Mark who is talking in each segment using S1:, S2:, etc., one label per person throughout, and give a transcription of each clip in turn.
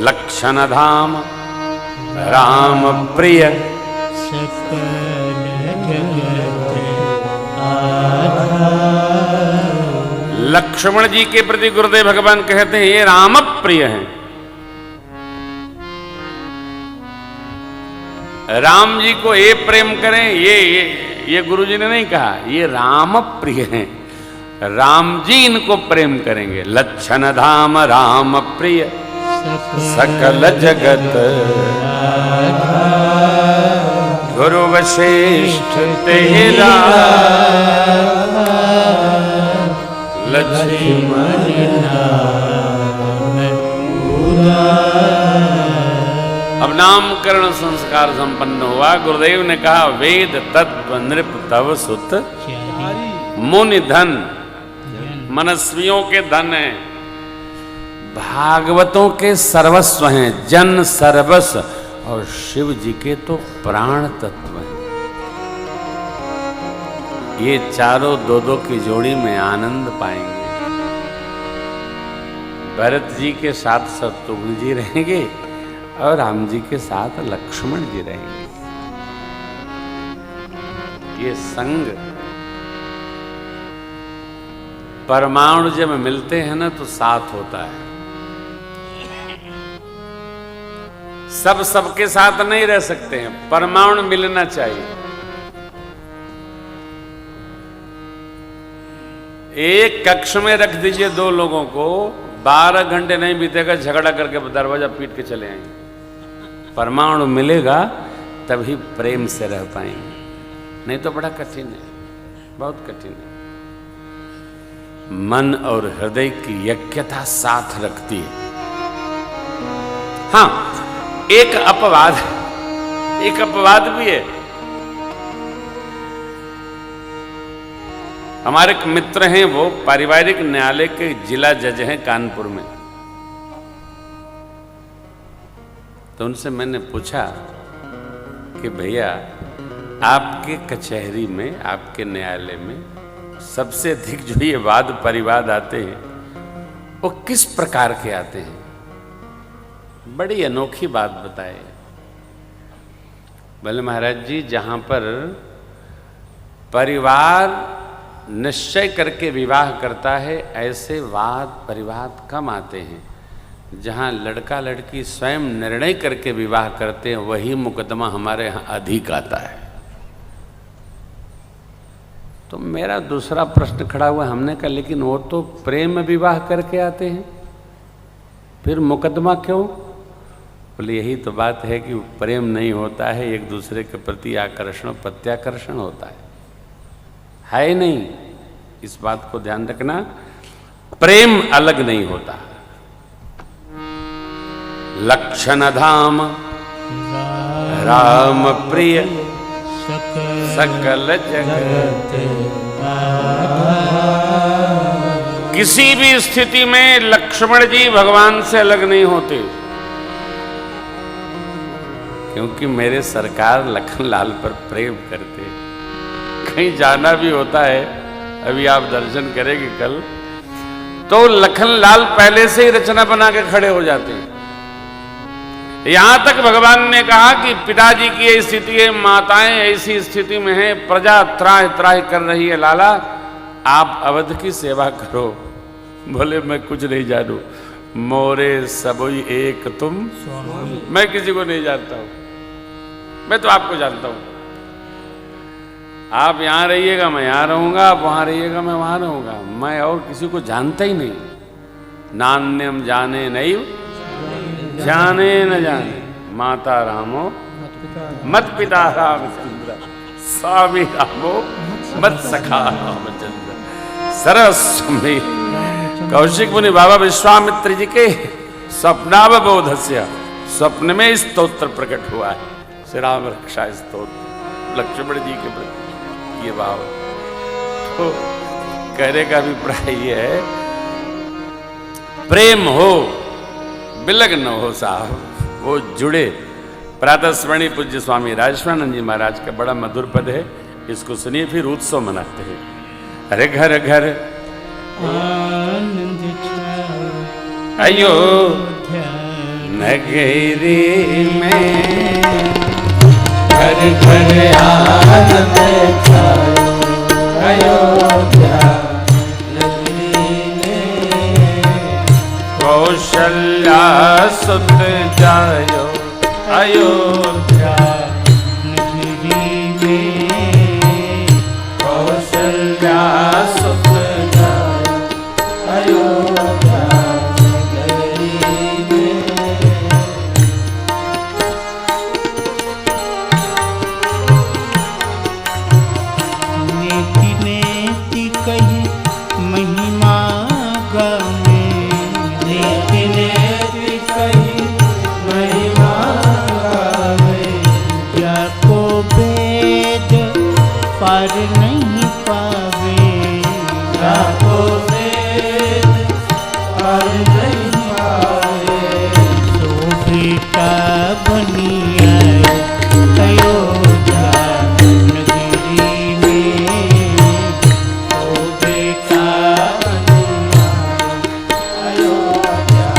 S1: लक्षण धाम राम प्रिय लक्ष्मण जी के प्रति गुरुदेव भगवान कहते हैं ये राम प्रिय हैं। राम जी को ये प्रेम करें, ये गुरु जी ने नहीं कहा, ये राम प्रिय हैं। राम जी इनको प्रेम करेंगे। लक्षण धाम राम प्रिय सकल जगत गुरु वशिष्ठ तेरा लक्ष्मण अब नामकरण संस्कार संपन्न हुआ। गुरुदेव ने कहा वेद तत्व नृप तव सुत मुनि धन, मनस्वियों के धन है, भागवतों के सर्वस्व हैं, जन सर्वस्व, और शिव जी के तो प्राण तत्व हैं। ये चारों दो दो की जोड़ी में आनंद पाएंगे। भरत जी के साथ शत्रुघ्न जी रहेंगे और राम जी के साथ लक्ष्मण जी रहेंगे। ये संग परमाणु जब मिलते हैं ना तो साथ होता है। सब सबके साथ नहीं रह सकते हैं, परमाणु मिलना चाहिए। एक कक्ष में रख दीजिए दो लोगों को, 12 घंटे नहीं बीतेगा झगड़ा करके दरवाजा पीट के चले आएंगे। परमाणु मिलेगा तभी प्रेम से रह पाएंगे, नहीं तो बड़ा कठिन है, बहुत कठिन है। मन और हृदय की यज्ञता साथ रखती है। हाँ, एक अपवाद भी है। हमारे एक मित्र हैं, वो पारिवारिक न्यायालय के जिला जज हैं कानपुर में। तो उनसे मैंने पूछा कि भैया आपके कचहरी में, आपके न्यायालय में सबसे अधिक जो ये वाद परिवाद आते हैं वो किस प्रकार के आते हैं? बड़ी अनोखी बात बताए। बोले महाराज जी, जहां पर परिवार निश्चय करके विवाह करता है ऐसे वाद परिवाद कम आते हैं। जहां लड़का लड़की स्वयं निर्णय करके विवाह करते हैं वही मुकदमा हमारे यहाँ अधिक आता है। तो मेरा दूसरा प्रश्न खड़ा हुआ, हमने कहा लेकिन वो तो प्रेम विवाह करके आते हैं, फिर मुकदमा क्यों? बोले यही तो बात है कि प्रेम नहीं होता है, एक दूसरे के प्रति आकर्षण प्रत्याकर्षण होता है ही नहीं। इस बात को ध्यान रखना, प्रेम अलग नहीं होता। लक्षण धाम राम प्रिय सकल जगत। किसी भी स्थिति में लक्ष्मण जी भगवान से अलग नहीं होते, क्योंकि मेरे सरकार लखनलाल पर प्रेम करते। कहीं जाना भी होता है, अभी आप दर्शन करेंगे कल, तो लखनलाल पहले से ही रचना बना के खड़े हो जाते हैं। यहां तक भगवान ने कहा कि पिताजी की ये स्थिति है, माताएं ऐसी स्थिति में हैं, प्रजा त्राह त्राह कर रही है, लाला आप अवध की सेवा करो। बोले मैं कुछ नहीं जानू, मोरे सबोई एक तुम, मैं किसी को नहीं जानता हूं, मैं तो आपको जानता हूं। आप यहां रहिएगा मैं यहां रहूंगा, आप वहां रहिएगा मैं वहां रहूंगा, मैं और किसी को जानता ही नहीं। नान्यम जाने नहीं जाने न जाने, माता रामो मत पिता रामचंद्र, स्वामी रामो मत सखा रामचंद्र। सरस्वती कौशिक मुनि बाबा विश्वामित्र जी के स्वप्नावबोधस्य, स्वप्न में स्तोत्र प्रकट हुआ है, श्री राम रक्षा स्तोत्र, लक्ष्मण जी के प्रति ये भाव। तो कहने का अभिप्राय ये है, प्रेम हो विलग्न हो साहब, वो जुड़े। प्रातः स्मरणीय पूज्य स्वामी राजेश्वरानंद जी महाराज का बड़ा मधुर पद है, इसको सुनिए फिर उत्सव मनाते हैं। अरे घर घर आनंद अयोध्या नगरी में घर घर आनंद छायो अयोध्या नगरी में कौशल्या सुत जायो अयोध्या नगरी में कौशल्या सुत जायो अयोध्या
S2: पार नहीं पावे
S3: जाको वेद पार नहीं पावे
S2: तो बेटा बनी आए अयोध्या नगरी में
S3: तो बेटा बनी आए अयोध्या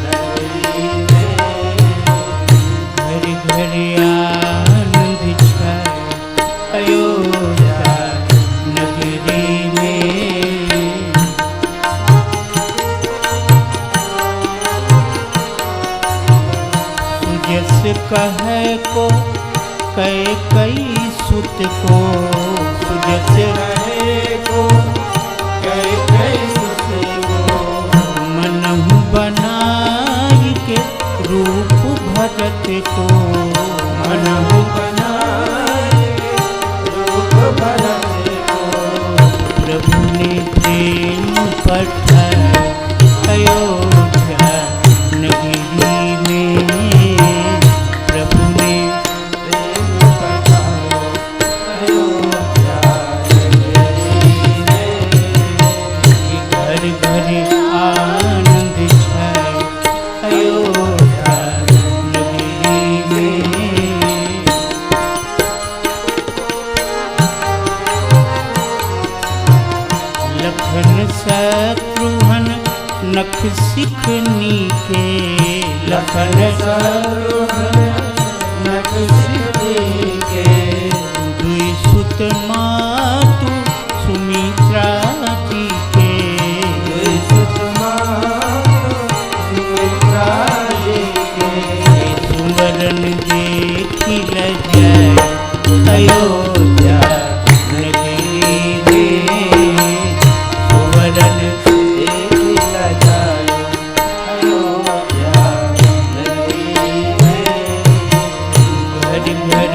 S3: नगरी में
S2: घर घर आनंद छाए अयोध्या नगरी में सुजस कहे को कई सुत को सुजस
S3: कहे को कई सुत को
S2: मनहु बनाई के रूप भरत को
S3: मनहु बनाए रूप भरत को
S2: प्रभु ने प्रेम पठाया अयोध्या नगरी में प्रभु ने
S3: प्रेम पठाया अयोध्या नगरी में
S2: घर घर आनंद छाए अयोध्या नगरी में लखन शत्रुघ्न नख सिखनी के
S3: लखन शत्रुघ्न नख सिखनी के
S2: दुई सुत मातु सुमित्रा जी के
S3: दुई सुत मातु सुमित्रा जी के
S2: सुवरन देखी लजाए अयोध्या नगरी में सुवरन
S3: देखी लजायो अयोध्या नगरी में
S2: घर घर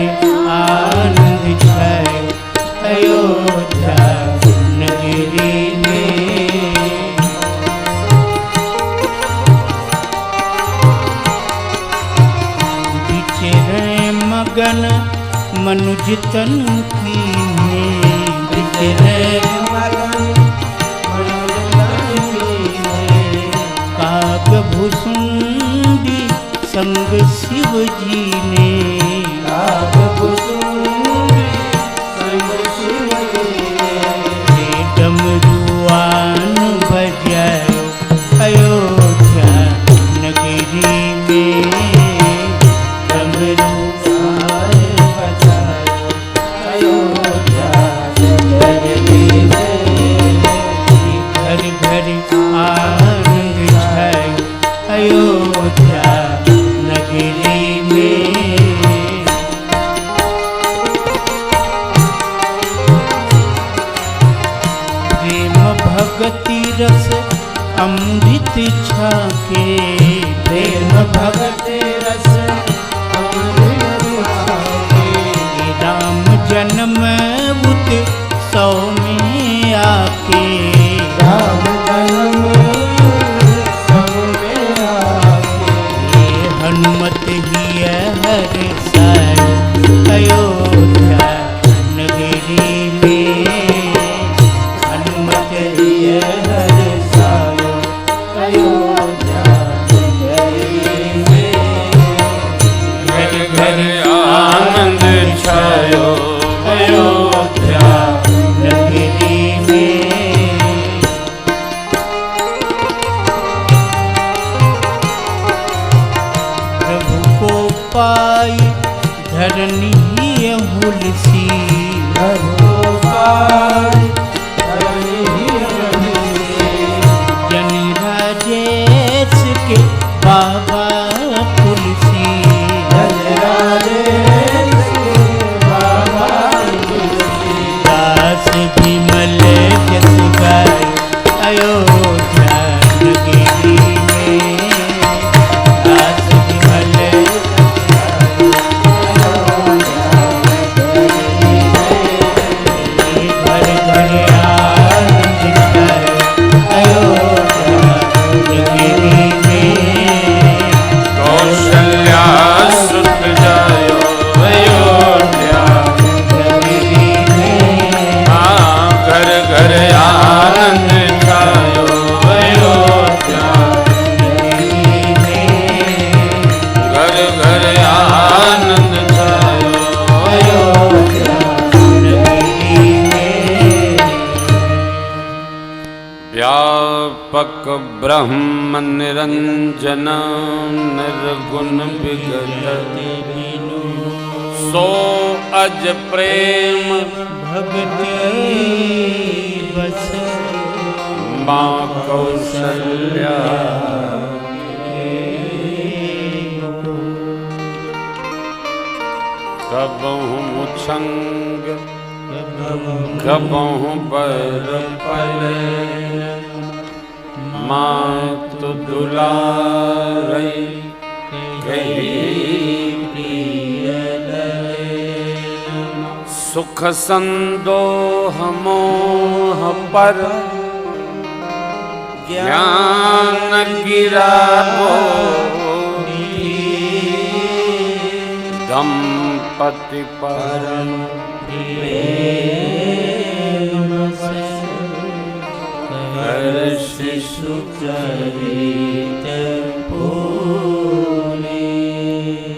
S2: आनंद छाए अयोध्या नगरी में बिचरे मगन मनुज तन की बिचरे
S3: मगन मनोरंजन की
S2: काग भुसुंडी संग शिव जी ने
S3: काग भुसुंडी संग शिव जी ने
S2: डमरुआन बजायो अयोध्या नगरी में डमरू
S3: साए बजायो अयोध्या नगरी में
S2: घर घर आनंद छायो अयोध्या नगरी में प्रेम भगति रस अमृत छाके
S3: प्रेम भगत रस अमृत छाके
S2: राम जन्म उत्सव में आके
S3: राम जन्म उत्सव में आके
S2: हनुमत ही हर साई अयोध्या नगरी में हनुमत ही
S3: हर सायो अयोध्या नगरी में
S2: पाई धरनी हुलसी। जनी राजेश के बाबा तुलसी। दास विमल जस गाय अयोध्या नगरी में। दास विमल घर घर आनंद गाय अयोध्या नगरी में।
S1: कौशल्या सुत जायो अयोध्या
S2: नगरी में।
S1: हाँ घर घर आनंद छायो अयोध्या
S2: नगरी में।
S1: घर घर आनंद छायो
S2: अयोध्या नगरी में।
S1: व्यापक ब्रह्म निरंजन निर्गुण विगत सो अज प्रेम
S2: भगति बस
S1: माँ कौशल्या। कबहु छंग कबहु पर पले मात दुलारई कही प्रिय लय। सुख संदोह मोह पर ज्ञान गिरा दंपति परम
S2: कर शिशु चरित